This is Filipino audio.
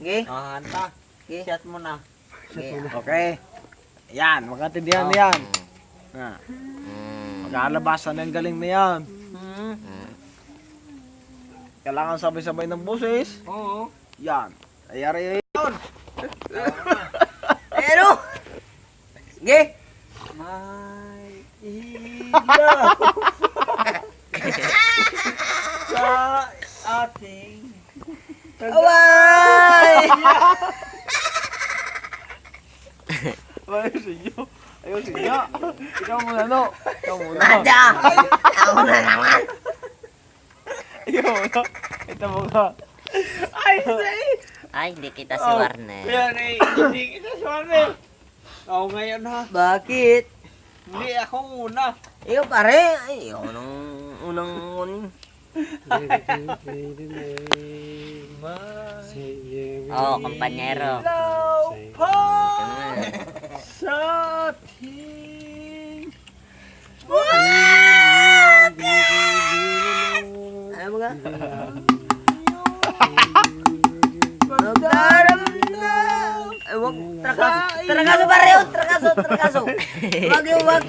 Ge. Hanta. Ge. Shot mo na. Ge. Okay. Yan, magkatindihan na yan. Mag-aalabasan ng galing na yan. Kailangan sabay-sabay ng boses. Oo. Yan. Ayari yun. Pero. Ge. May ilaw sa ating Away! Ayun sa inyo. Ayun sa inyo. Ikaw muna, no? Ikaw muna. Ada! Ako na naman! Ikaw muna. Ito mo ka. Ay, hindi kita si Warner. Yan eh, hindi kita sorry. Ako ngayon ha. Bakit? Hindi ako muna. Ikaw pare. Ay, ikaw unang unin. Oo, kompanyero. Ilaw pa Ito naman. sa ating Ano mo nga? Magdaramdam. Ay, wag. Trakaso pare. Trakaso. Wag yung wag.